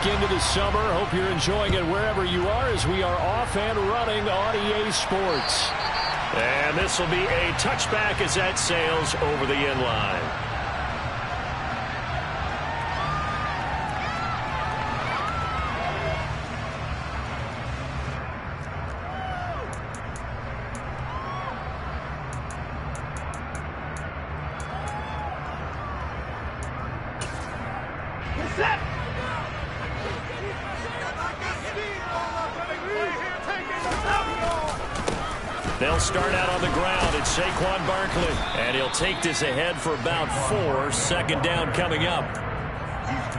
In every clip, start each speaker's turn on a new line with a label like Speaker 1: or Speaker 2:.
Speaker 1: week into the summer. Hope you're enjoying it wherever you are as we are off and running on EA Sports.
Speaker 2: And this will be a touchback as that sails over the end line. They'll start out on the ground. It's Saquon Barkley. And he'll take this ahead for about 4. Second down coming up.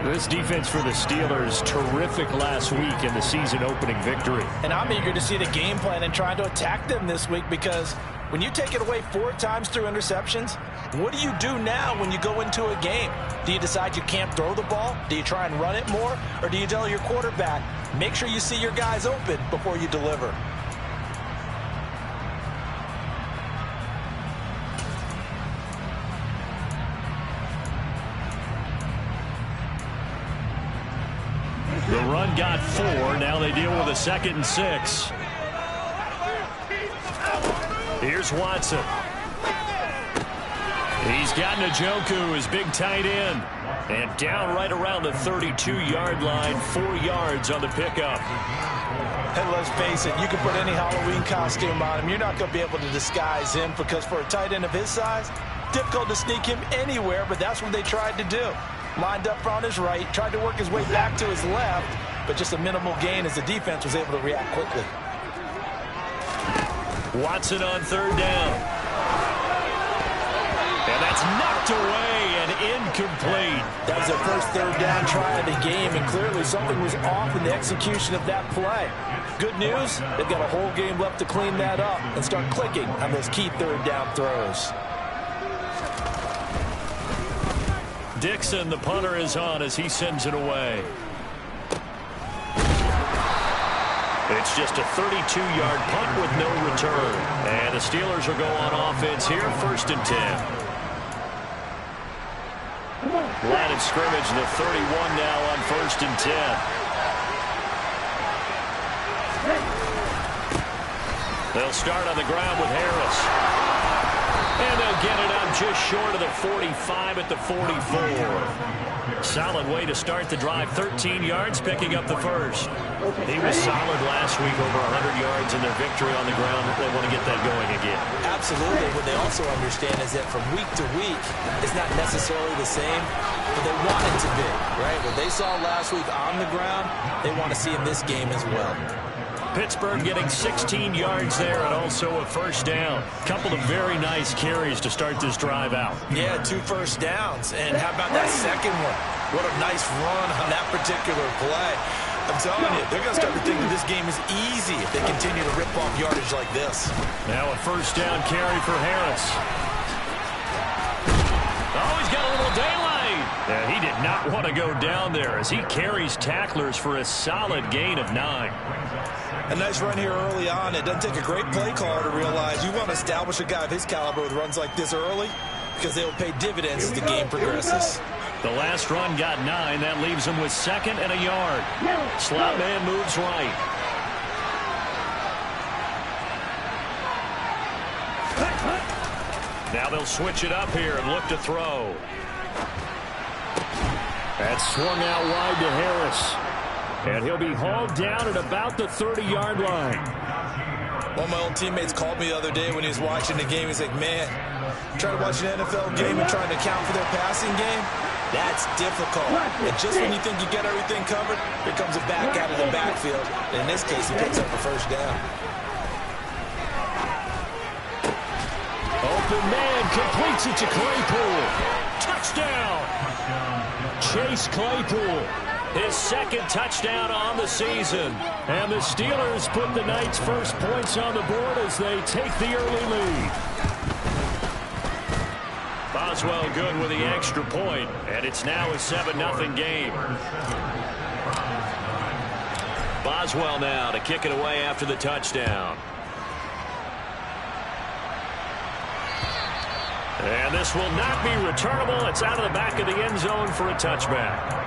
Speaker 1: This defense for the Steelers, terrific last week in the season-opening victory.
Speaker 3: And I'm eager to see the game plan and trying to attack them this week, because when you take it away 4 times through interceptions, what do you do now when you go into a game? Do you decide you can't throw the ball? Do you try and run it more? Or do you tell your quarterback, make sure you see your guys open before you deliver?
Speaker 1: The run got 4. Now they deal with a 2nd and 6.
Speaker 2: Here's Watson.
Speaker 1: He's got Njoku, his big tight end.
Speaker 2: And down right around the 32-yard line, 4 yards on the pickup.
Speaker 3: And let's face it, you can put any Halloween costume on him. You're not going to be able to disguise him, because for a tight end of his size, difficult to sneak him anywhere, but that's what they tried to do. Lined up on his right, tried to work his way back to his left, but just a minimal gain as the defense was able to react quickly.
Speaker 2: Watson on 3rd down.
Speaker 1: And that's knocked away and incomplete.
Speaker 3: That was their first 3rd down try of the game, and clearly something was off in the execution of that play. Good news, they've got a whole game left to clean that up and start clicking on those key 3rd down throws.
Speaker 1: Dixon, the punter, is on as he sends it away.
Speaker 2: It's just a 32-yard punt with no return.
Speaker 1: And the Steelers will go on offense here, 1st and 10.
Speaker 2: Line of scrimmage, the 31 now on 1st and 10.
Speaker 1: They'll start on the ground with Harris. And they'll get it up just short of the 45 at the 44.
Speaker 2: Solid way to start the drive. 13 yards, picking up the first. He was solid last week, over 100 yards in their victory on the ground. They want to get that going again.
Speaker 3: Absolutely. What they also understand is that from week to week, it's not necessarily the same, but they want it to be, right? What they saw last week on the ground, they want to see in this game as well.
Speaker 1: Pittsburgh getting 16 yards there and also a 1st down. Couple of very nice carries to start this drive out.
Speaker 3: Yeah, 2 first downs. And how about that second one? What a nice run on that particular play. I'm telling you, they're going to start to think that this game is easy if they continue to rip off yardage like this.
Speaker 1: Now a 1st down carry for Harris. Oh, he's got a little daylight.
Speaker 2: And he did not want to go down there as he carries tacklers for a solid gain of 9.
Speaker 3: A nice run here early on. It doesn't take a great play caller to realize you want to establish a guy of his caliber with runs like this early, because they will pay dividends as the game progresses.
Speaker 2: The last run got 9. That leaves him with 2nd and a yard. Slot man moves right. Now they'll switch it up here and look to throw.
Speaker 1: That's swung out wide to Harris. And he'll be hauled down at about the 30-yard line.
Speaker 3: One of my old teammates called me the other day when he was watching the game. He's like, man, trying to watch an NFL game and trying to account for their passing game, that's difficult. And just when you think you get everything covered, here comes a back out of the backfield. And in this case, he picks up the 1st down.
Speaker 1: Open man completes it to Claypool. Touchdown! Chase Claypool.
Speaker 2: His 2nd touchdown on the season.
Speaker 1: And the Steelers put the night's first points on the board as they take the early lead.
Speaker 2: Boswell good with the extra point, and it's now a 7-0 game. Boswell now to kick it away after the touchdown. And this will not be returnable. It's out of the back of the end zone for a touchback.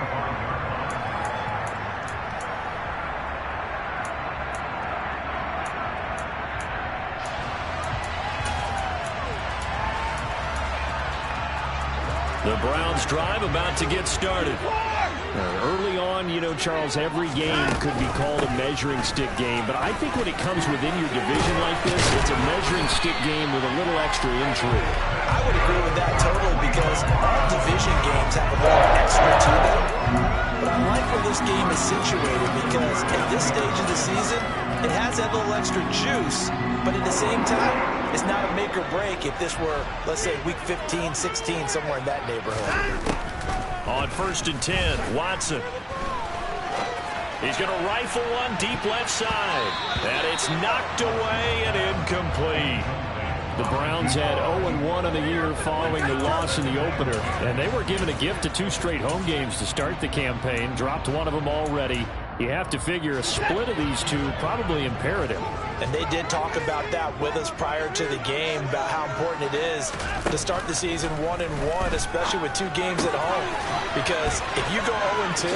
Speaker 2: The Browns drive about to get started.
Speaker 1: Early on, you know, Charles, every game could be called a measuring stick game. But I think when it comes within your division like this, it's a measuring stick game with a little extra intrigue.
Speaker 3: I would agree with that totally because all division games have a little extra to them. But I like where this game is situated because at this stage of the season, it has that little extra juice. But at the same time, it's not a make or break if this were, let's say, week 15, 16, somewhere in that neighborhood.
Speaker 2: On 1st and 10, Watson. He's going to rifle one deep left side. And it's knocked away and incomplete.
Speaker 1: The Browns had 0-1 on the year following the loss in the opener. And they were given a gift of 2 straight home games to start the campaign. Dropped one of them already. You have to figure a split of these two probably imperative.
Speaker 3: And they did talk about that with us prior to the game, about how important it is to start the season 1-1, especially with 2 games at home. Because if you go 0-2,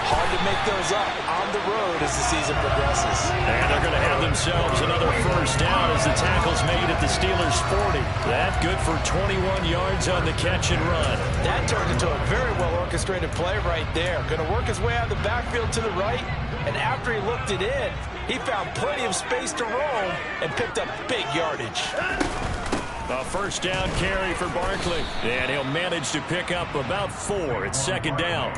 Speaker 3: hard to make those up on the road as the season progresses.
Speaker 2: And they're going to have themselves another first down as the tackle's made at the Steelers' 40. That good for 21 yards on the catch and run.
Speaker 3: That turned into a very well-orchestrated play right there. Going to work his way out of the backfield to the right, and after he looked it in, he found plenty of space to roam and picked up big yardage.
Speaker 2: A first down carry for Barkley. And he'll manage to pick up about 4. It's 2nd down.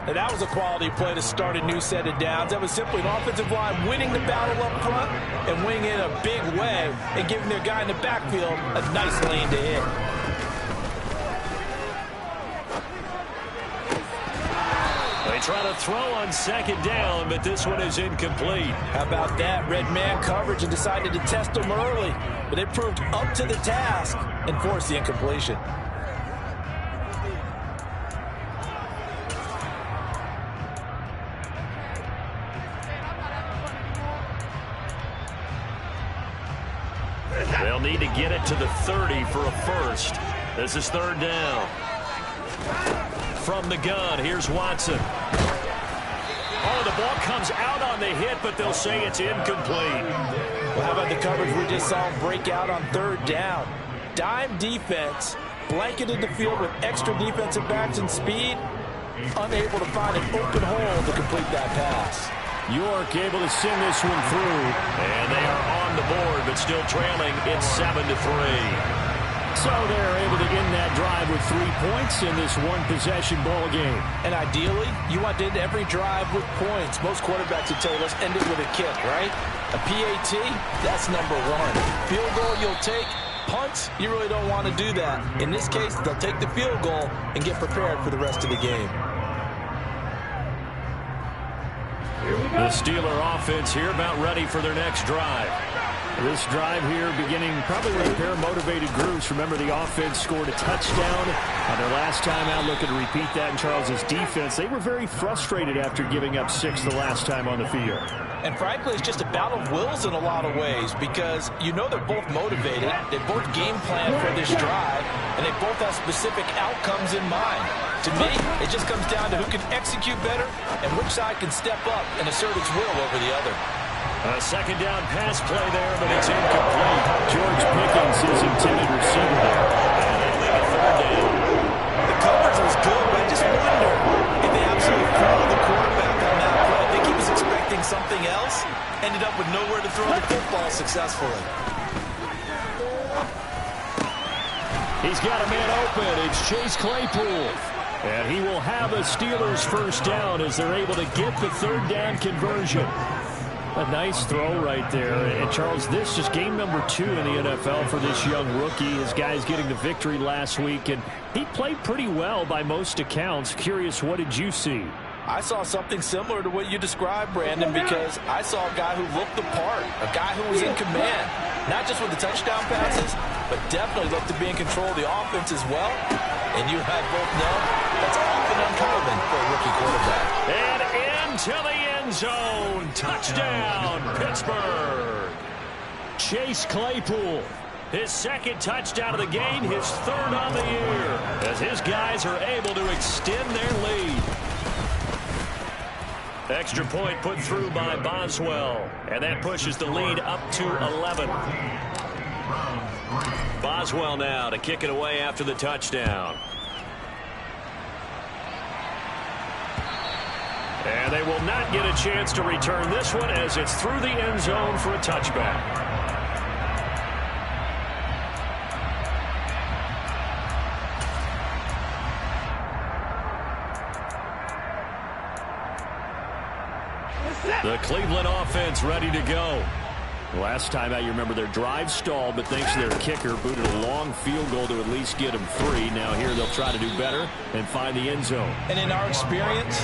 Speaker 3: And that was a quality play to start a new set of downs. That was simply an offensive line winning the battle up front and winning in a big way and giving their guy in the backfield a nice lane to hit.
Speaker 2: They try to throw on 2nd down, but this one is incomplete.
Speaker 3: How about that? Red man coverage and decided to test them early. But they proved up to the task and forced the incompletion.
Speaker 2: They'll need to get it to the 30 for a first. This is 3rd down. From the gun, here's Watson. Oh, the ball comes out on the hit, but they'll say it's incomplete.
Speaker 3: Well, how about the coverage we just saw him break out on 3rd down? Dime defense, blanketed the field with extra defensive backs and speed, unable to find an open hole to complete that pass.
Speaker 1: York able to send this one through.
Speaker 2: And they are on the board, but still trailing. It's 7-3.
Speaker 1: So they're able to end that drive with 3 points in this one-possession ball game.
Speaker 3: And ideally, you want to end every drive with points. Most quarterbacks would tell you, let's end it with a kick, right? A PAT, that's number 1. Field goal you'll take. Punts, you really don't want to do that. In this case, they'll take the field goal and get prepared for the rest of the game.
Speaker 2: The Steeler offense here about ready for their next drive.
Speaker 1: This drive here beginning probably with a pair of motivated groups. Remember, the offense scored a touchdown on their last time out. Looking to repeat that in Charles's defense. They were very frustrated after giving up 6 the last time on the field.
Speaker 3: And frankly, it's just a battle of wills in a lot of ways because you know they're both motivated. They both game plan for this drive, and they both have specific outcomes in mind. To me, it just comes down to who can execute better and which side can step up and assert its will over the other.
Speaker 2: A 2nd down pass play there, but it's incomplete.
Speaker 1: George Pickens is intended receiver there.
Speaker 2: And they'll leave it 3rd down.
Speaker 3: The coverage was good, but I just wonder if they absolutely fooled the quarterback on that play. I think he was expecting something else, ended up with nowhere to throw the football successfully.
Speaker 1: He's got a man open. It's Chase Claypool. And he will have a Steelers first down as they're able to get the 3rd down conversion. A nice throw right there. And, Charles, this is game number 2 in the NFL for this young rookie. His guys getting the victory last week, and he played pretty well by most accounts. Curious, what did you see?
Speaker 3: I saw something similar to what you described, Brandon, because I saw a guy who looked the part, a guy who was in command, not just with the touchdown passes, but definitely looked to be in control of the offense as well. And you and I both know that's often uncommon for a rookie quarterback.
Speaker 2: And into the end zone. Touchdown, Pittsburgh.
Speaker 1: Chase Claypool.
Speaker 2: His 2nd touchdown of the game, his 3rd on the year, as his guys are able to extend their lead. Extra point put through by Boswell, and that pushes the lead up to 11. Boswell now to kick it away after the touchdown. And they will not get a chance to return this one as it's through the end zone for a touchback. The Cleveland offense ready to go. Last time out, you remember their drive stalled, but thanks to their kicker, booted a long field goal to at least get them 3. Now here they'll try to do better and find the end zone.
Speaker 3: And in our experience,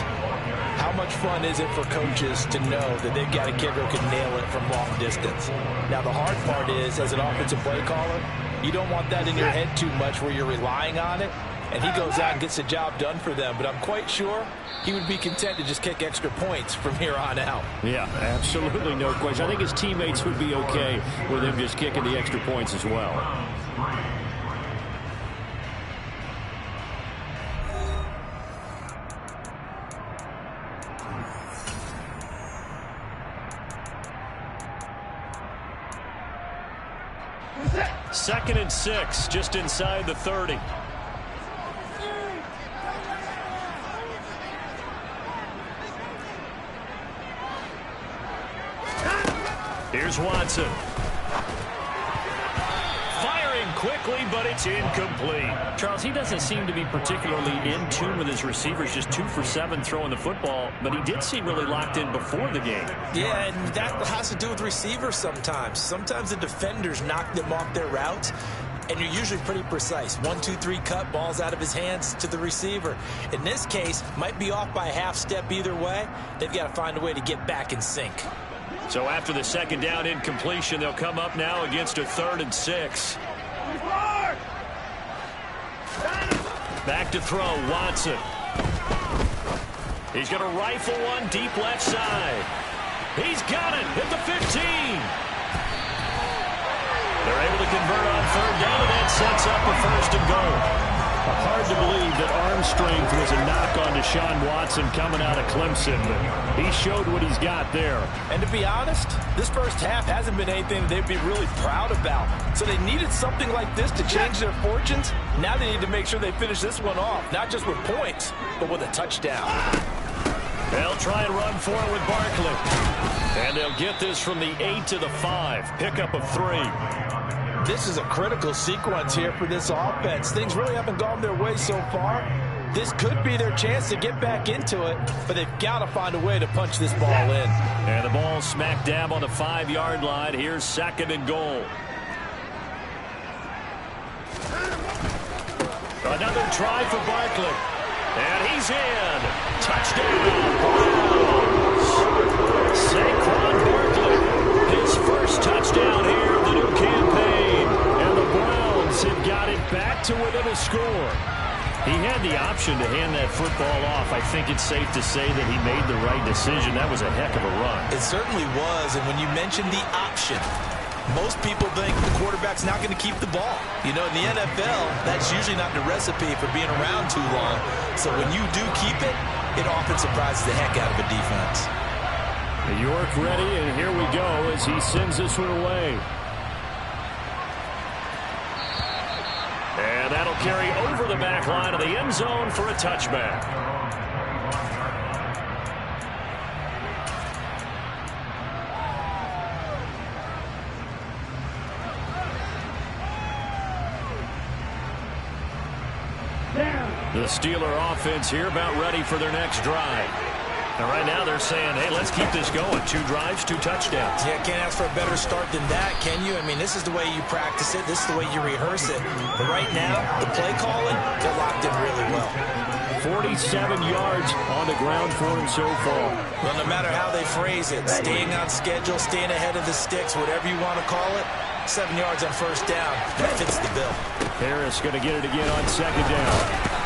Speaker 3: how much fun is it for coaches to know that they've got a kicker who can nail it from long distance? Now, the hard part is, as an offensive play caller, you don't want that in your head too much where you're relying on it. And he goes out and gets the job done for them. But I'm quite sure he would be content to just kick extra points from here on out.
Speaker 1: Yeah, absolutely no question. I think his teammates would be okay with him just kicking the extra points as well.
Speaker 2: Second and 6, just inside the 30. Here's Watson. Firing quickly, but it's incomplete.
Speaker 1: Charles, he doesn't seem to be particularly in tune with his receivers, just 2 for 7 throwing the football, but he did seem really locked in before the game.
Speaker 3: Yeah, and that has to do with receivers sometimes. Sometimes the defenders knock them off their routes, and you're usually pretty precise. 1, 2, 3 cut, balls out of his hands to the receiver. In this case, might be off by a half step either way. They've got to find a way to get back in sync.
Speaker 2: So after the second down incompletion, they'll come up now against a 3rd and 6. Back to throw, Watson. He's going to rifle one deep left side. He's got it at the 15. They're able to convert on 3rd down, and that sets up a 1st and goal.
Speaker 1: Hard to believe that arm strength was a knock on Deshaun Watson coming out of Clemson, but he showed what he's got there.
Speaker 3: And to be honest, this first half hasn't been anything they'd be really proud about. So they needed something like this to change their fortunes. Now they need to make sure they finish this one off, not just with points, but with a touchdown.
Speaker 2: They'll try and run for it with Barkley. And they'll get this from the 8 to the 5. Pickup of 3.
Speaker 3: This is a critical sequence here for this offense. Things really haven't gone their way so far. This could be their chance to get back into it, but they've got to find a way to punch this ball in.
Speaker 2: And the ball smack dab on the 5-yard line. Here's 2nd and goal. Another try for Barkley. And he's in. Touchdown, Browns. Saquon Barkley, his first touchdown here in the new campaign. And the Browns have got it back to within a score.
Speaker 1: He had the option to hand that football off. I think it's safe to say that he made the right decision. That was a heck of a run.
Speaker 3: It certainly was, and when you mentioned the option, most people think the quarterback's not going to keep the ball. You know, in the NFL, that's usually not the recipe for being around too long. So when you do keep it, it often surprises the heck out of a defense.
Speaker 1: York ready, and here we go as he sends this one away.
Speaker 2: And that'll carry over the back line of the end zone for a touchback. The Steeler offense here about ready for their next drive. And right now they're saying, hey, let's keep this going. 2 drives, 2 touchdowns.
Speaker 3: Yeah, can't ask for a better start than that, can you? I mean, this is the way you practice it. This is the way you rehearse it. But right now, the play calling, they're locked in really well.
Speaker 1: 47 yards on the ground for him so far.
Speaker 3: Well, no matter how they phrase it, staying on schedule, staying ahead of the sticks, whatever you want to call it, 7 yards on 1st down, that fits the bill.
Speaker 1: Harris going to get it again on 2nd down.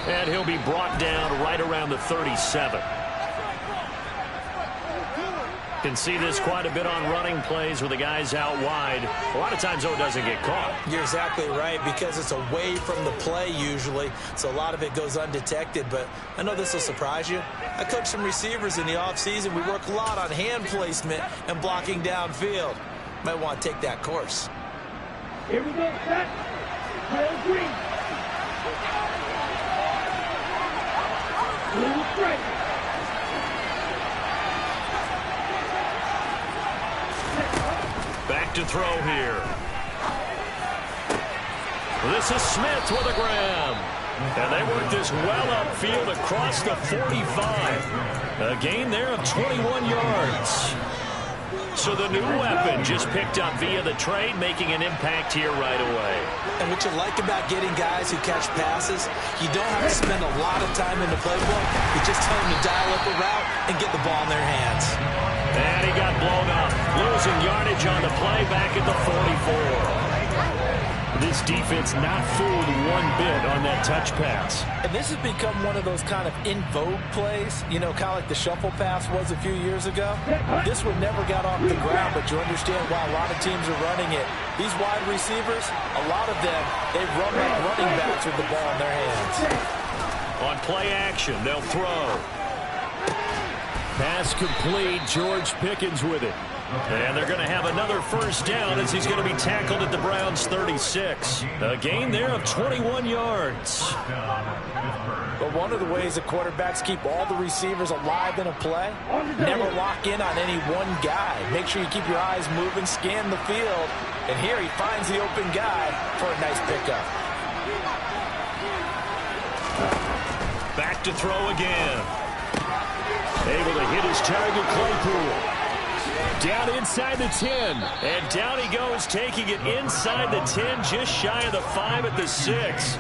Speaker 2: And he'll be brought down right around the 37. Can see this quite a bit on running plays with the guys out wide. A lot of times, though, it doesn't get caught.
Speaker 3: You're exactly right, because it's away from the play usually, so a lot of it goes undetected. But I know this will surprise you. I coach some receivers in the offseason. We work a lot on hand placement and blocking downfield. Might want to take that course.
Speaker 4: Here we go, set. Green.
Speaker 2: Back to throw here. This is Smith with a grab. And they work this well upfield across the 45. A gain there of 21 yards. So the new weapon just picked up via the trade, making an impact here right away.
Speaker 3: And what you like about getting guys who catch passes, you don't have to spend a lot of time in the playbook. You just tell them to dial up a route and get the ball in their hands.
Speaker 2: And he got blown up, losing yardage on the play back at the 44.
Speaker 1: This defense not fooled one bit on that touch pass.
Speaker 3: And this has become one of those kind of in vogue plays, you know, kind of like the shuffle pass was a few years ago. This one never got off the ground, but you understand why a lot of teams are running it. These wide receivers, a lot of them, they run like running backs with the ball in their hands.
Speaker 2: On play action, they'll throw.
Speaker 1: Pass complete. George Pickens with it.
Speaker 2: And they're going to have another first down as he's going to be tackled at the Browns' 36. A gain there of 21 yards.
Speaker 3: But one of the ways that quarterbacks keep all the receivers alive in a play, never lock in on any one guy. Make sure you keep your eyes moving, scan the field. And here he finds the open guy for a nice pickup.
Speaker 2: Back to throw again.
Speaker 1: Able to hit his target, Claypool. Down inside the 10.
Speaker 2: And down he goes, taking it inside the 10, just shy of the 5 at the 6.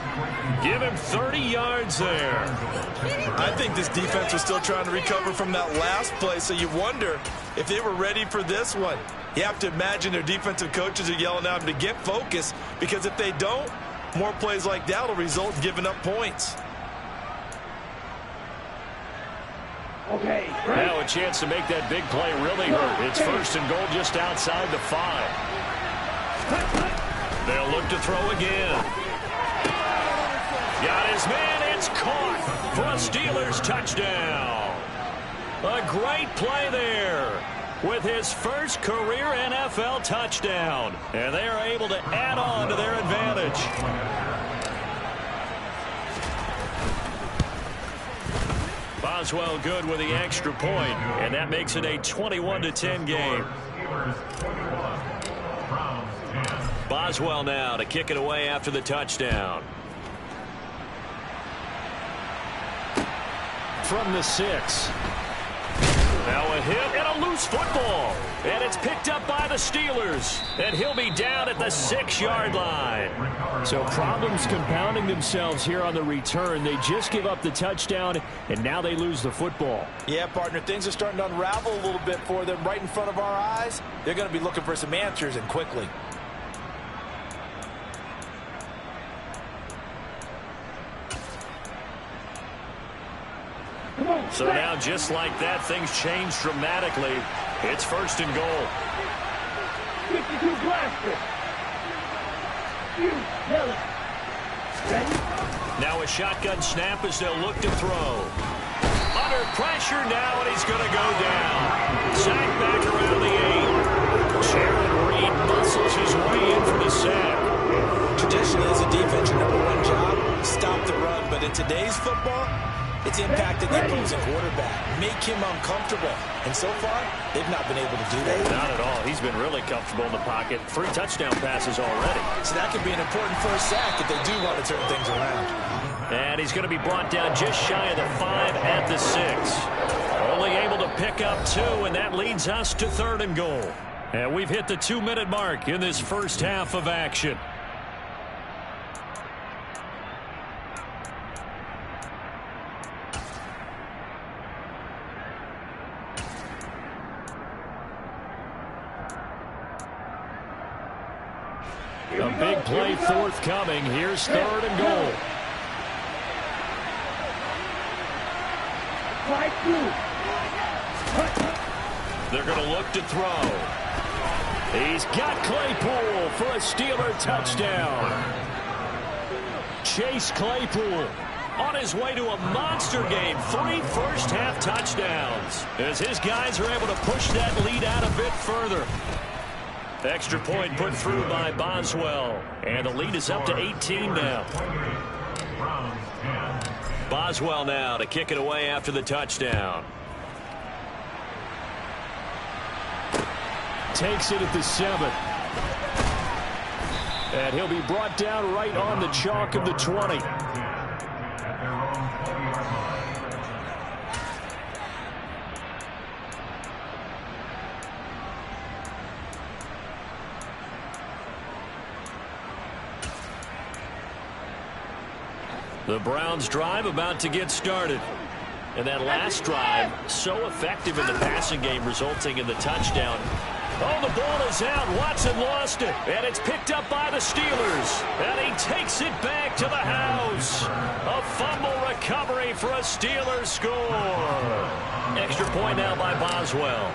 Speaker 2: Give him 30 yards there.
Speaker 3: I think this defense was still trying to recover from that last play, so you wonder if they were ready for this one. You have to imagine their defensive coaches are yelling at them to get focused, because if they don't, more plays like that will result in giving up points.
Speaker 4: Okay.
Speaker 2: Now a chance to make that big play really hurt. It's first and goal just outside the 5. They'll look to throw again. Got his man. It's caught for a Steelers touchdown. A great play there with his first career NFL touchdown. And they are able to add on to their advantage. Boswell good with the extra point, and that makes it a 21-10 game. Boswell now to kick it away after the touchdown.
Speaker 1: From the 6.
Speaker 2: Now a hit and a loose football. And it's picked up by the Steelers. And he'll be down at the 6-yard line.
Speaker 1: So problems compounding themselves here on the return. They just give up the touchdown, and now they lose the football.
Speaker 3: Yeah, partner, things are starting to unravel a little bit for them right in front of our eyes. They're going to be looking for some answers, and quickly.
Speaker 2: So now, just like that, things change dramatically. It's first and goal.
Speaker 4: 52 blaster. Ready?
Speaker 2: Now a shotgun snap as they'll look to throw. Under pressure now, and he's going to go down. Sacked back around the 8. Jaron Reed muscles his way in for the sack.
Speaker 3: Traditionally, as a defense, your #1 job, stop the run. But in today's football, it's impacting the opposing quarterback, make him uncomfortable. And so far, they've not been able to do that.
Speaker 2: Not at all. He's been really comfortable in the pocket. 3 touchdown passes already.
Speaker 3: So that could be an important first sack if they do want to turn things around.
Speaker 2: And he's going to be brought down just shy of the 5 at the 6. Only able to pick up 2, and that leads us to 3rd and goal. And we've hit the 2-minute mark in this first half of action.
Speaker 1: A big play forthcoming. Here's 3rd and goal.
Speaker 2: They're going to look to throw.
Speaker 1: He's got Claypool for a Steeler touchdown. Chase Claypool
Speaker 2: on his way to a monster game. 3 first-half touchdowns as his guys are able to push that lead out a bit further. Extra point put through by Boswell. And the lead is up to 18 now. Boswell now to kick it away after the touchdown.
Speaker 1: Takes it at the 7. And he'll be brought down right on the chalk of the 20.
Speaker 2: The Browns drive about to get started. And that last drive, so effective in the passing game, resulting in the touchdown. Oh, the ball is out. Watson lost it. And it's picked up by the Steelers. And he takes it back to the house. A fumble recovery for a Steelers score. Extra point now by Boswell.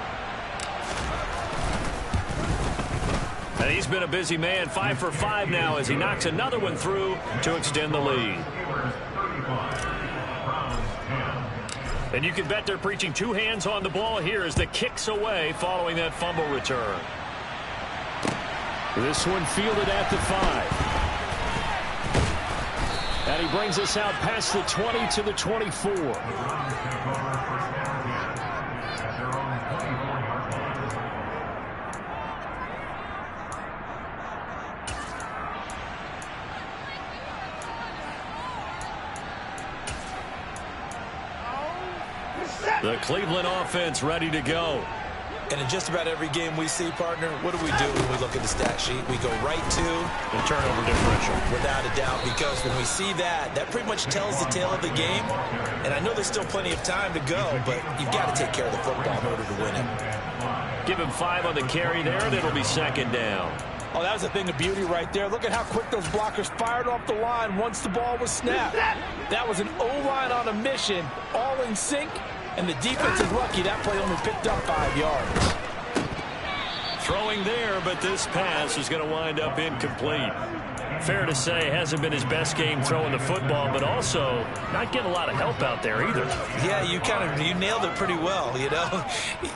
Speaker 2: And he's been a busy man, 5 for 5 now as he knocks another one through to extend the lead. And you can bet they're preaching 2 hands on the ball here as the kick's away following that fumble return.
Speaker 1: This one fielded at the 5. And he brings us out past the 20 to the 24.
Speaker 2: The Cleveland offense ready to go.
Speaker 3: And in just about every game we see, partner, what do we do when we look at the stat sheet? We go right to
Speaker 2: the turnover differential.
Speaker 3: Without a doubt, because when we see that, that pretty much tells the tale of the game. And I know there's still plenty of time to go, but you've got to take care of the football in order to win it.
Speaker 2: Give him 5 on the carry there, and it'll be second down.
Speaker 3: Oh, that was a thing of beauty right there. Look at how quick those blockers fired off the line once the ball was snapped. That was an O-line on a mission, all in sync. And the defense is lucky that play only picked up 5 yards.
Speaker 2: Throwing there, but this pass is going to wind up incomplete. Fair to say, hasn't been his best game throwing the football, but also not getting a lot of help out there either.
Speaker 3: Yeah, you nailed it pretty well, you know.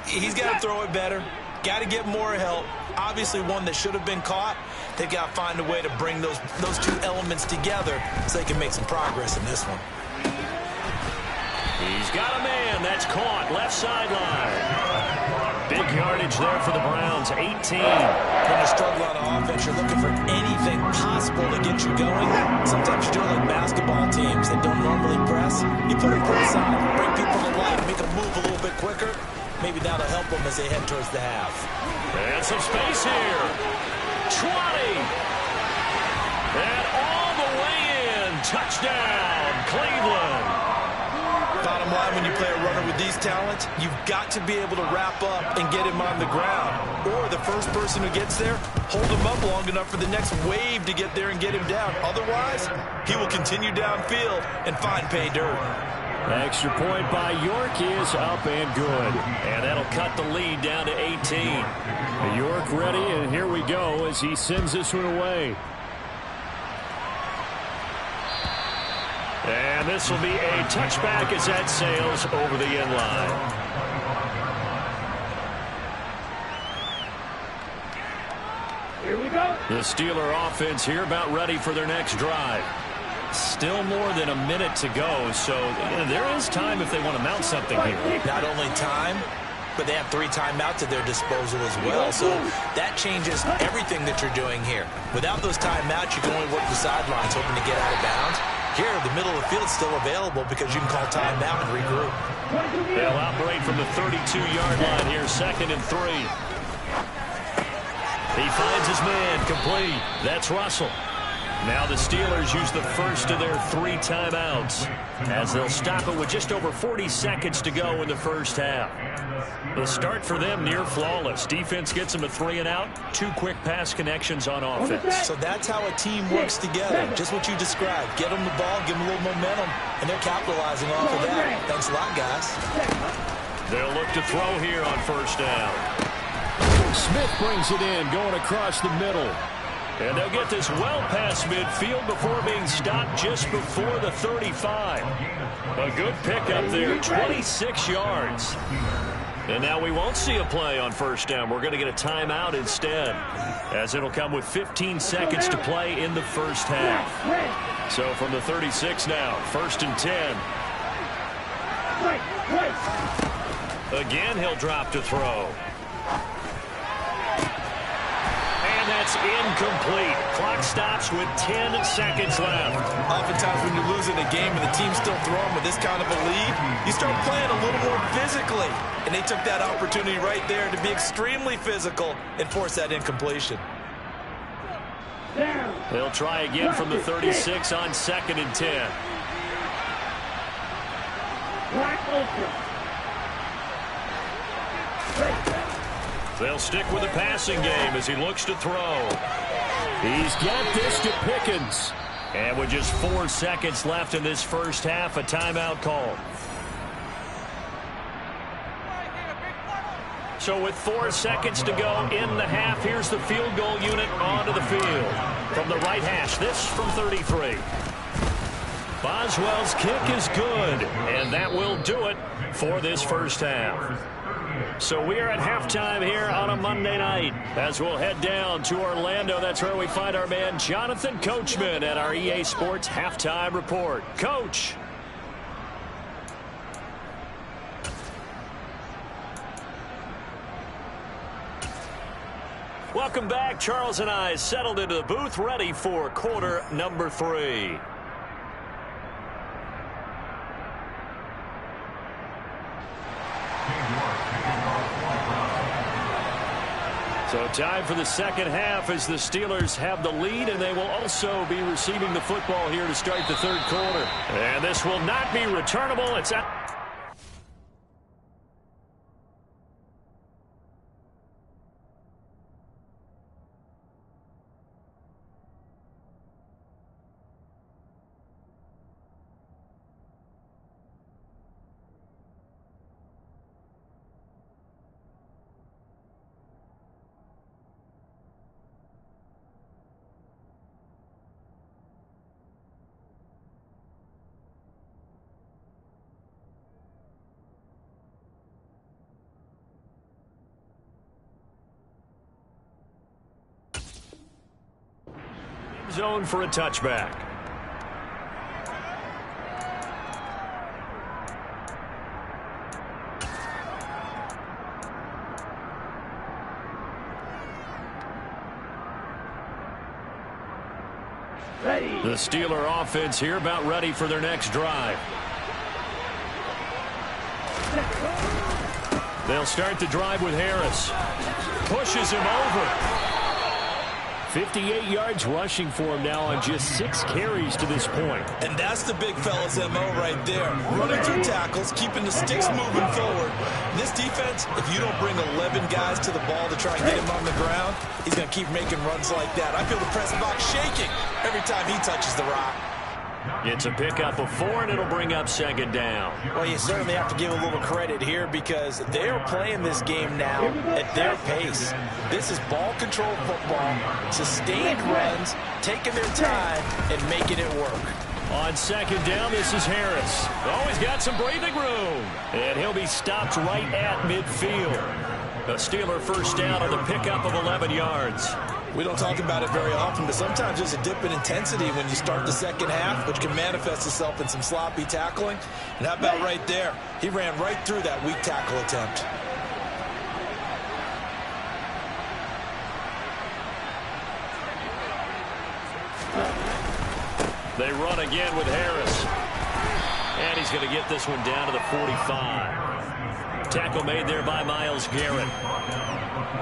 Speaker 3: He's got to throw it better. Got to get more help. Obviously one that should have been caught. They've got to find a way to bring those 2 elements together so they can make some progress in this one.
Speaker 2: He's got a man. That's caught. Left sideline. Big yardage there for the Browns. 18.
Speaker 3: When you struggle on offense, you're looking for anything possible to get you going. Sometimes you do it like basketball teams that don't normally press. You put them inside, bring people to life, make them move a little bit quicker. Maybe that'll help them as they head towards the half.
Speaker 2: And some space here. 20. And all the way in. Touchdown, Cleveland.
Speaker 3: Bottom line, when you play a runner with these talents, you've got to be able to wrap up and get him on the ground. Or the first person who gets there, hold him up long enough for the next wave to get there and get him down. Otherwise, he will continue downfield and find pay dirt.
Speaker 1: Extra point by York is up and good.
Speaker 2: And that'll cut the lead down to 18.
Speaker 1: York ready, and here we go as he sends this one away.
Speaker 2: And this will be a touchback as that sails over the end line.
Speaker 4: Here we go.
Speaker 2: The Steeler offense here about ready for their next drive. Still more than a minute to go, so there is time if they want to mount something here.
Speaker 3: Not only time, but they have 3 timeouts at their disposal as well. So that changes everything that you're doing here. Without those timeouts, you can only work the sidelines, hoping to get out of bounds. Here, the middle of the field is still available because you can call timeout and regroup.
Speaker 2: They'll operate from the 32-yard line here, 2nd and 3. He finds his man, complete. That's Russell. Now the Steelers use the first of their 3 timeouts as they'll stop it with just over 40 seconds to go in the first half. The start for them near flawless. Defense gets them a 3 and out. 2 quick pass connections on offense.
Speaker 3: So that's how a team works together. Just what you described. Get them the ball, give them a little momentum, and they're capitalizing off of that. Thanks a lot, guys.
Speaker 2: They'll look to throw here on first down.
Speaker 1: Smith brings it in, going across the middle.
Speaker 2: And they'll get this well past midfield before being stopped just before the 35. A good pickup there, 26 yards. And now we won't see a play on first down. We're going to get a timeout instead, as it'll come with 15 seconds to play in the first half. So from the 36 now, 1st and 10. Again, he'll drop to throw. And that's incomplete. Clock stops with 10 seconds left.
Speaker 3: Oftentimes when you're losing a game and the team's still throwing with this kind of a lead, you start playing a little more physically. And they took that opportunity right there to be extremely physical and force that incompletion.
Speaker 2: They'll try again from the 36 on 2nd and 10. They'll stick with the passing game as he looks to throw.
Speaker 1: He's got this to Pickens.
Speaker 2: And with just 4 seconds left in this first half, a timeout call. So with 4 seconds to go in the half, here's the field goal unit onto the field. From the right hash, this from 33. Boswell's kick is good, and that will do it for this first half. So we are at halftime here on a Monday night as we'll head down to Orlando. That's where we find our man Jonathan Coachman at our EA Sports Halftime Report. Coach. Welcome back. Charles and I settled into the booth, ready for quarter number 3. So time for the second half as the Steelers have the lead, and they will also be receiving the football here to start the third quarter. And this will not be returnable. It's out. Zone for a touchback. The Steeler offense here about ready for their next drive. They'll start the drive with Harris. Pushes him over. 58 yards rushing for him now on just 6 carries to this point.
Speaker 3: And that's the big fella's MO right there. Running through tackles, keeping the sticks moving forward. This defense, if you don't bring 11 guys to the ball to try and get him on the ground, he's going to keep making runs like that. I feel the press box shaking every time he touches the rock.
Speaker 2: It's a pickup of 4, and it'll bring up 2nd down.
Speaker 3: Well, you certainly have to give a little credit here because they are playing this game now at their pace. This is ball control football, sustained runs, taking their time, and making it work.
Speaker 2: On 2nd down, this is Harris. Oh, he's got some breathing room. And he'll be stopped right at midfield. The Steeler first down on the pickup of 11 yards.
Speaker 3: We don't talk about it very often, but sometimes there's a dip in intensity when you start the second half, which can manifest itself in some sloppy tackling. And how about right there? He ran right through that weak tackle attempt.
Speaker 2: They run again with Harris. And he's going to get this one down to the 45. Tackle made there by Myles Garrett.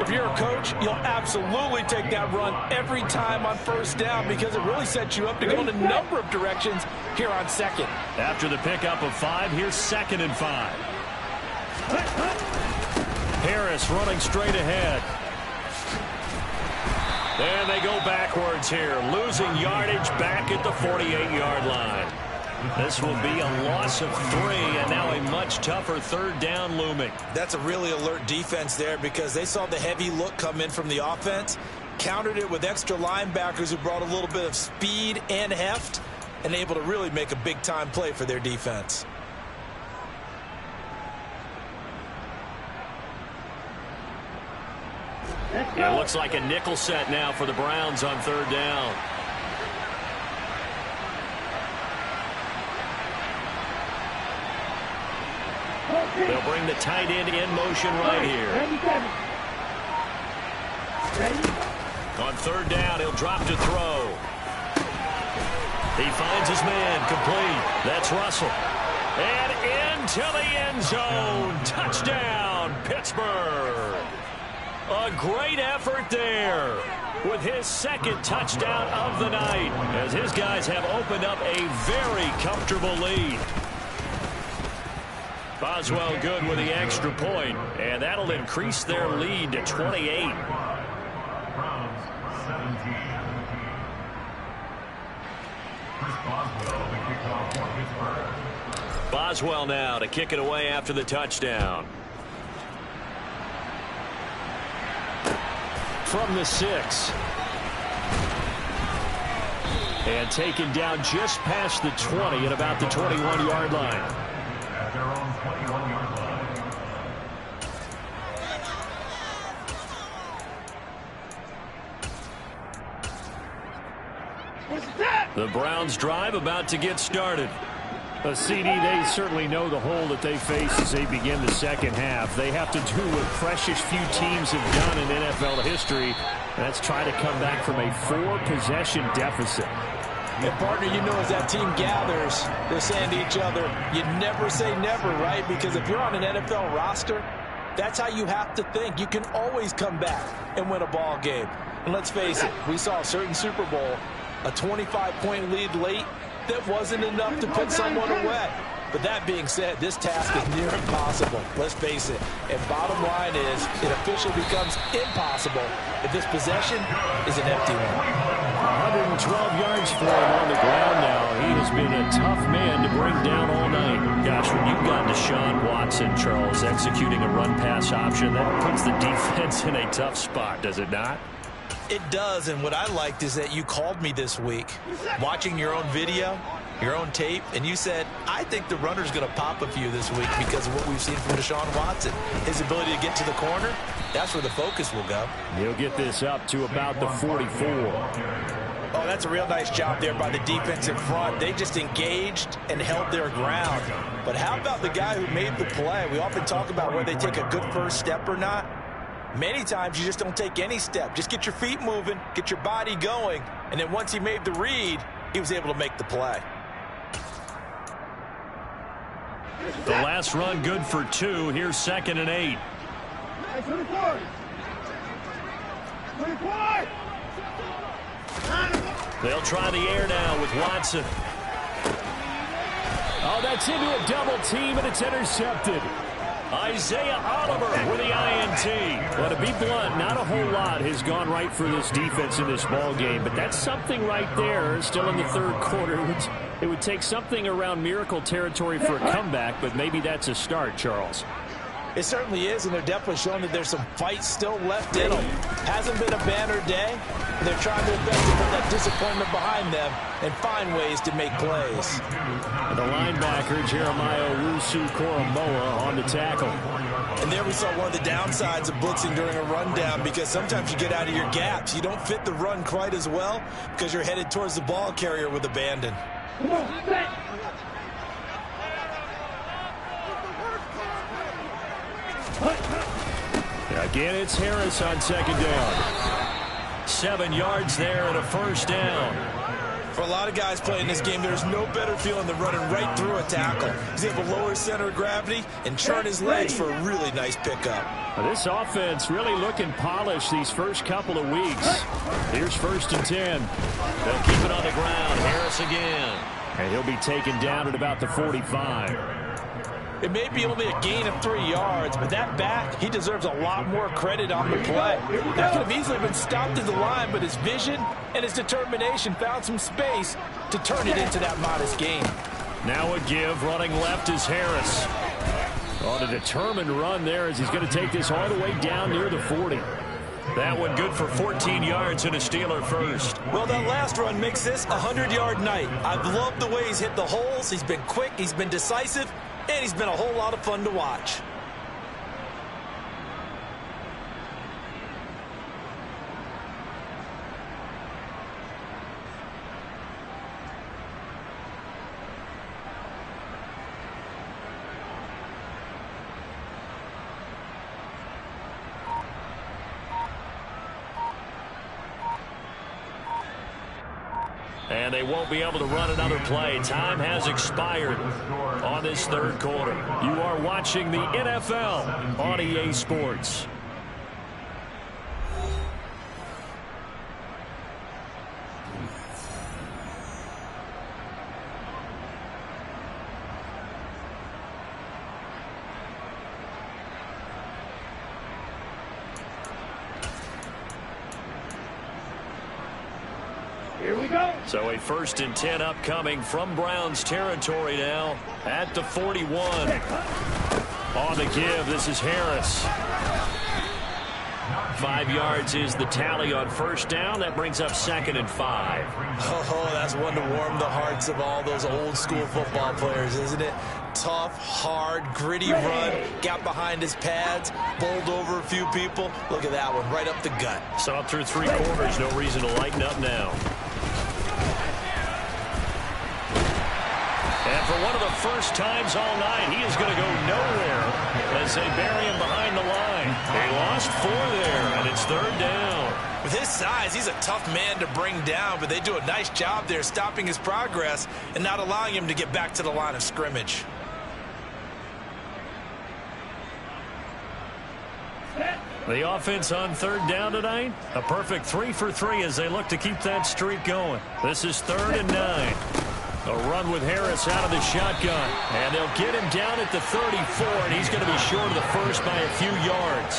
Speaker 3: If you're a coach, you'll absolutely take that run every time on first down because it really sets you up to go in a number of directions here on 2nd.
Speaker 2: After the pickup of 5, here's 2nd and 5. Harris running straight ahead. And they go backwards here, losing yardage back at the 48-yard line. This will be a loss of 3, and now a much tougher 3rd down looming.
Speaker 3: That's a really alert defense there because they saw the heavy look come in from the offense, countered it with extra linebackers who brought a little bit of speed and heft, and able to really make a big-time play for their defense.
Speaker 2: It looks like a nickel set now for the Browns on third down. They'll bring the tight end in motion right here. On third down, he'll drop to throw. He finds his man, complete. That's Russell. And into the end zone. Touchdown, Pittsburgh. A great effort there with his second touchdown of the night, as his guys have opened up a very comfortable lead. Boswell good with the extra point, and that'll increase their lead to 28. Boswell now to kick it away after the touchdown.
Speaker 1: From the 6. And taken down just past the 20 at about the 21-yard line.
Speaker 5: At their own 21-yard line.
Speaker 2: The Browns drive about to get started.
Speaker 1: A CD, they certainly know the hole that they face as they begin the second half. They have to do what precious few teams have done in NFL history. That's try to come back from a 4-possession deficit.
Speaker 3: And, partner, you know, as that team gathers, they're saying to each other, you never say never, right? Because if you're on an NFL roster, that's how you have to think. You can always come back and win a ball game. And let's face it, we saw a certain Super Bowl, a 25-point lead late, that wasn't enough to put someone away. But that being said, this task is near impossible. Let's face it. And bottom line is, it officially becomes impossible if this possession is an empty one.
Speaker 1: 112 yards for him on the ground now. He has been a tough man to bring down all night.
Speaker 2: Gosh, when you've got Deshaun Watson, Charles, executing a run-pass option, that puts the defense in a tough spot, does it not?
Speaker 3: It does, and what I liked is that you called me this week, watching your own video, your own tape, and you said, I think the runner's going to pop a few this week because of what we've seen from Deshaun Watson. His ability to get to the corner, that's where the focus will go.
Speaker 1: He'll get this up to about the 44.
Speaker 3: Oh, that's a real nice job there by the defensive front. They just engaged and held their ground. But how about the guy who made the play? We often talk about whether they take a good first step or not. Many times you just don't take any step. Just get your feet moving, get your body going, and then once he made the read, he was able to make the play.
Speaker 2: The last run good for 2. Here's 2nd and 8.
Speaker 4: 24.
Speaker 2: They'll try the air now with Watson.
Speaker 1: Oh, that's into a double team, and it's intercepted.
Speaker 2: Isaiah Oliver with the INT.
Speaker 1: Well, to be blunt, not a whole lot has gone right for this defense in this ball game, but that's something right there. Still in the third quarter. It would take something around miracle territory for a comeback, but maybe that's a start, Charles.
Speaker 3: It certainly is, and they're definitely showing that there's some fight still left in them. Hasn't been a banner day. They're trying their best to put that disappointment behind them and find ways to make plays.
Speaker 1: And the linebacker, Jeremiah Owusu-Koramoah, on the tackle.
Speaker 3: And there we saw one of the downsides of blitzing during a rundown, because sometimes you get out of your gaps. You don't fit the run quite as well because you're headed towards the ball carrier with abandon.
Speaker 4: Come on, set.
Speaker 1: Again, it's Harris on 2nd down.
Speaker 2: 7 yards there and a first down.
Speaker 3: For a lot of guys playing this game, there's no better feeling than running right through a tackle. He's able to lower his center of gravity and churn his legs for a really nice pickup.
Speaker 1: Well, this offense really looking polished these first couple of weeks. Here's 1st and 10.
Speaker 2: They'll keep it on the ground. Harris again.
Speaker 1: And he'll be taken down at about the 45.
Speaker 3: It may be only a gain of 3 yards, but that back, he deserves a lot more credit on the play. That could have easily been stopped at the line, but his vision and his determination found some space to turn it into that modest gain.
Speaker 2: Now a give. Running left is Harris.
Speaker 1: On a determined run there as he's going to take this all the way down near the 40.
Speaker 2: That one good for 14 yards and a Steeler first.
Speaker 3: Well, that last run makes this a 100-yard night. I've loved the way he's hit the holes. He's been quick. He's been decisive. And he's been a whole lot of fun to watch.
Speaker 2: And they won't be able to run another play. Time has expired on this third quarter. You are watching the NFL on EA Sports.
Speaker 4: Here we go.
Speaker 2: So a 1st and 10 upcoming from Browns territory now at the 41. On the give, this is Harris. 5 yards is the tally on 1st down. That brings up 2nd and 5.
Speaker 3: Oh, that's one to warm the hearts of all those old school football players, isn't it? Tough, hard, gritty run. Got behind his pads, bowled over a few people. Look at that one, right up the gut.
Speaker 2: So up through 3 quarters, no reason to lighten up now. And for one of the first times all night, he is going to go nowhere as they bury him behind the line. They lost 4 there, and it's 3rd down.
Speaker 3: With his size, he's a tough man to bring down, but they do a nice job there stopping his progress and not allowing him to get back to the line of scrimmage.
Speaker 2: The offense on 3rd down tonight, a perfect 3 for 3 as they look to keep that streak going. This is 3rd and 9. A run with Harris out of the shotgun. And they'll get him down at the 34, and he's going to be short of the first by a few yards.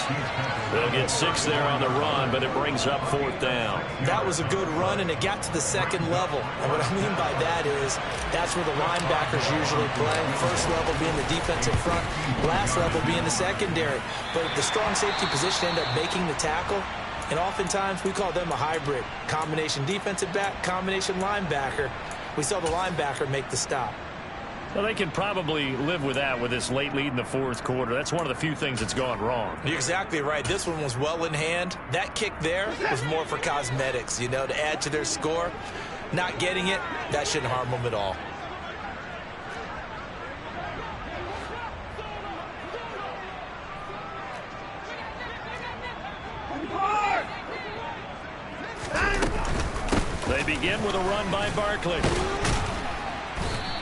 Speaker 2: They'll get 6 there on the run, but it brings up 4th down.
Speaker 3: That was a good run, and it got to the 2nd level. And what I mean by that is that's where the linebackers usually play. First level being the defensive front, last level being the secondary. But the strong safety position ended up making the tackle. And oftentimes we call them a hybrid. Combination defensive back, combination linebacker. We saw the linebacker make the stop.
Speaker 2: Well, they can probably live with that with this late lead in the 4th quarter. That's one of the few things that's gone wrong.
Speaker 3: You're exactly right. This one was well in hand. That kick there was more for cosmetics, you know, to add to their score. Not getting it, that shouldn't harm them at all.
Speaker 2: They begin with a run by Barkley.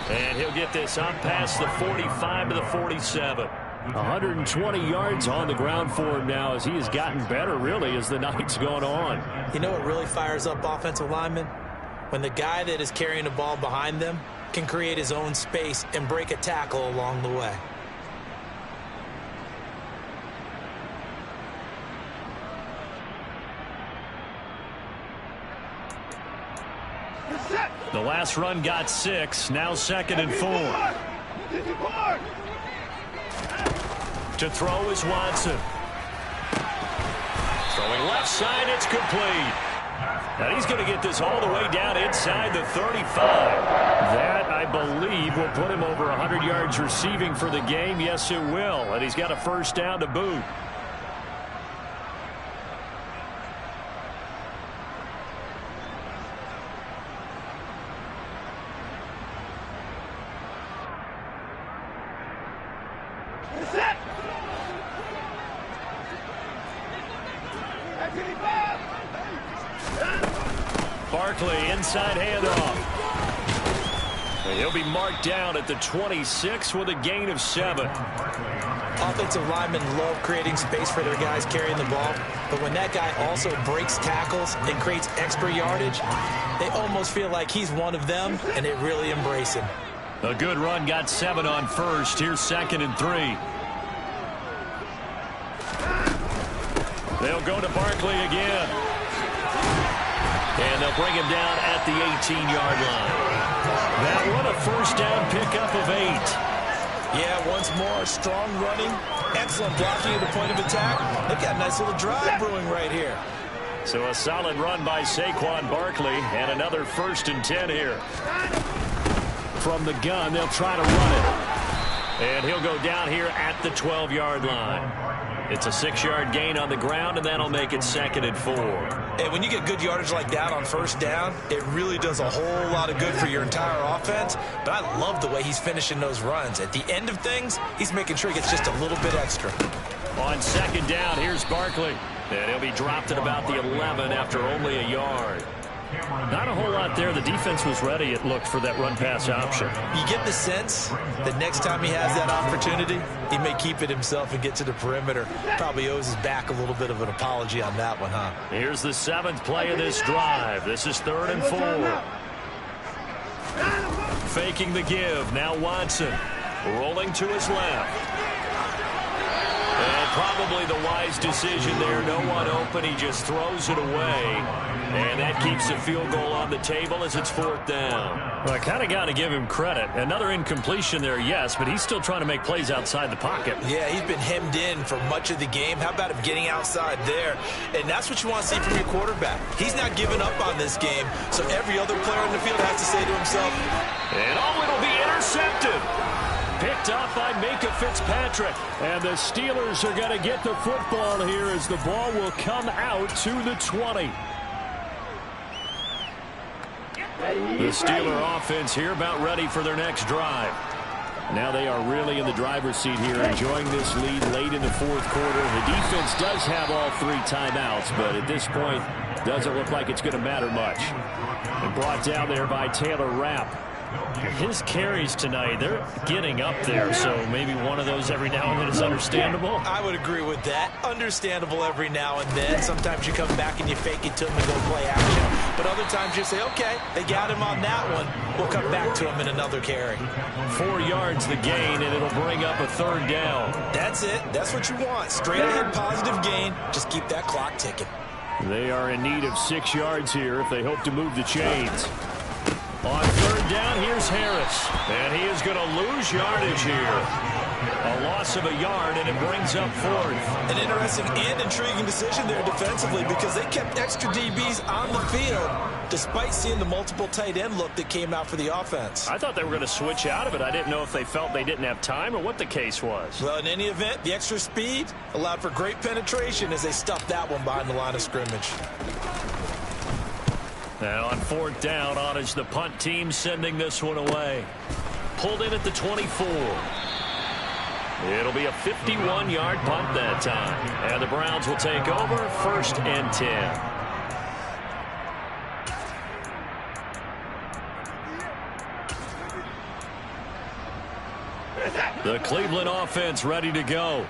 Speaker 2: And he'll get this up past the 45 to the 47.
Speaker 1: 120 yards on the ground for him now as he has gotten better, really, as the night's gone on.
Speaker 3: You know what really fires up offensive linemen? When the guy that is carrying the ball behind them can create his own space and break a tackle along the way.
Speaker 2: The last run got 6. Now 2nd and 4. To throw is Watson. Throwing left side, it's complete. And he's going to get this all the way down inside the 35. That, I believe, will put him over 100 yards receiving for the game. Yes, it will. And he's got a 1st down to boot. Barkley, inside handoff. And he'll be marked down at the 26 with a gain of 7.
Speaker 3: Offensive linemen love creating space for their guys carrying the ball, but when that guy also breaks tackles and creates extra yardage, they almost feel like he's one of them, and they really embrace him.
Speaker 2: A good run got 7 on 1st. Here's 2nd and 3. They'll go to Barkley again. And they'll bring him down at the 18-yard line. That one a 1st down pickup of 8.
Speaker 3: Yeah, once more, strong running, excellent blocking at the point of attack. They've got a nice little drive brewing right here.
Speaker 2: So a solid run by Saquon Barkley, and another 1st and 10 here. From the gun, they'll try to run it. And he'll go down here at the 12-yard line. It's a 6-yard gain on the ground, and that'll make it 2nd and 4.
Speaker 3: And when you get good yardage like that on 1st down, it really does a whole lot of good for your entire offense. But I love the way he's finishing those runs. At the end of things, he's making sure he gets just a little bit extra.
Speaker 2: On 2nd down, here's Barkley. And he'll be dropped at about the 11 after only a yard. Not a whole lot there. The defense was ready, it looked, for that run-pass option.
Speaker 3: You get the sense that next time he has that opportunity, he may keep it himself and get to the perimeter. Probably owes his back a little bit of an apology on that one, huh?
Speaker 2: Here's the 7th play of this drive. This is 3rd and 4. Faking the give. Now Watson rolling to his left. And probably the wise decision there. No one open. He just throws it away. And that keeps the field goal on the table as it's 4th down. Well, I kind of got to give him credit. Another incompletion there, yes, but he's still trying to make plays outside the pocket.
Speaker 3: Yeah, he's been hemmed in for much of the game. How about him getting outside there? And that's what you want to see from your quarterback. He's not giving up on this game, so every other player in the field has to say to himself,
Speaker 2: and it'll be intercepted.
Speaker 1: Picked up by Micah Fitzpatrick. And the Steelers are going to get the football here as the ball will come out to the 20. The Steeler offense here about ready for their next drive. Now they are really in the driver's seat here, enjoying this lead late in the 4th quarter. The defense does have all 3 timeouts, but at this point, doesn't look like it's going to matter much. And brought down there by Taylor Rapp. His carries tonight, they're getting up there, so maybe one of those every now and then is understandable.
Speaker 3: I would agree with that. Understandable every now and then. Sometimes you come back and you fake it to him and go play action. But other times you say, okay, they got him on that one. We'll come back to him in another carry.
Speaker 1: 4 yards the gain, and it'll bring up a 3rd down.
Speaker 3: That's it. That's what you want. Straight ahead positive gain. Just keep that clock ticking.
Speaker 1: They are in need of 6 yards here if they hope to move the chains. On 3rd down, here's Harris. And he is going to lose yardage here. A loss of a yard, and it brings up 4th.
Speaker 3: An interesting and intriguing decision there defensively because they kept extra DBs on the field despite seeing the multiple tight end look that came out for the offense.
Speaker 2: I thought they were going to switch out of it. I didn't know if they felt they didn't have time or what the case was.
Speaker 3: Well, in any event, the extra speed allowed for great penetration as they stuffed that one behind the line of scrimmage.
Speaker 2: Now on 4th down, on is the punt team sending this one away. Pulled in at the 24. It'll be a 51-yard punt that time. And the Browns will take over 1st and 10. The Cleveland offense ready to go.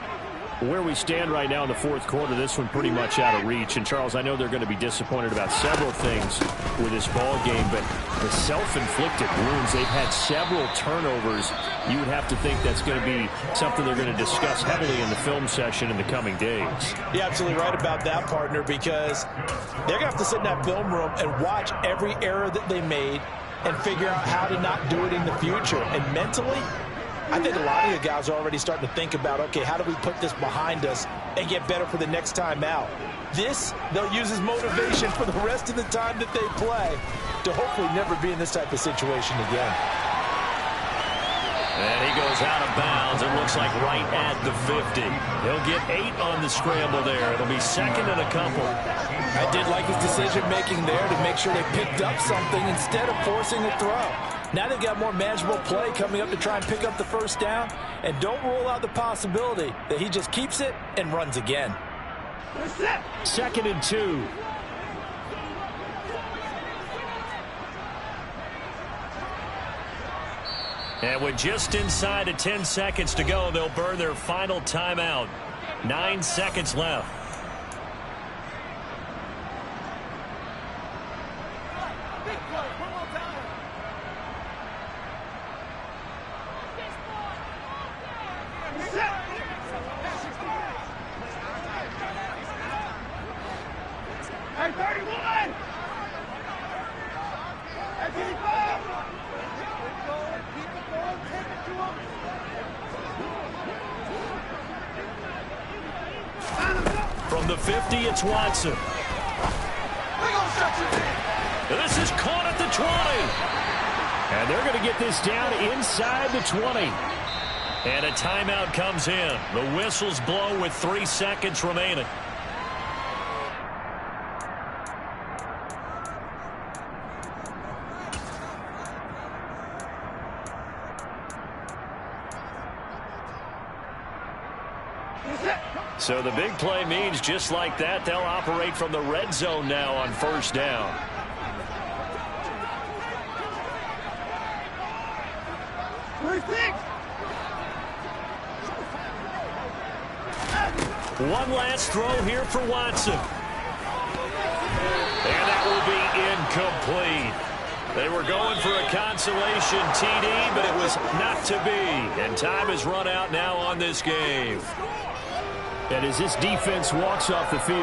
Speaker 1: Where we stand right now in the 4th quarter, this one pretty much out of reach. And, Charles, I know they're going to be disappointed about several things with this ball game, but the self-inflicted wounds, they've had several turnovers. You would have to think that's going to be something they're going to discuss heavily in the film session in the coming days.
Speaker 3: You're absolutely right about that, partner, because they're going to have to sit in that film room and watch every error that they made and figure out how to not do it in the future. And mentally, I think a lot of the guys are already starting to think about, okay, how do we put this behind us and get better for the next time out? This, they'll use as motivation for the rest of the time that they play to hopefully never be in this type of situation again.
Speaker 2: And he goes out of bounds. It looks like right at the 50. He'll get 8 on the scramble there. It'll be 2nd and a couple.
Speaker 3: I did like his decision-making there to make sure they picked up something instead of forcing a throw. Now they've got more manageable play coming up to try and pick up the 1st down. And don't rule out the possibility that he just keeps it and runs again.
Speaker 1: 2nd and 2.
Speaker 2: And with just inside of 10 seconds to go, they'll burn their final timeout. 9 seconds left.
Speaker 4: Hey, 31! Hey, 55!
Speaker 2: From the 50, it's Watson. This is caught at the 20.
Speaker 1: And they're going to get this down inside the 20.
Speaker 2: And a timeout comes in. The whistles blow with 3 seconds remaining. So the big play means just like that, they'll operate from the red zone now on 1st down. One last throw here for Watson. And that will be incomplete. They were going for a consolation TD, but it was not to be. And time has run out now on this game.
Speaker 1: And as this defense walks off the field,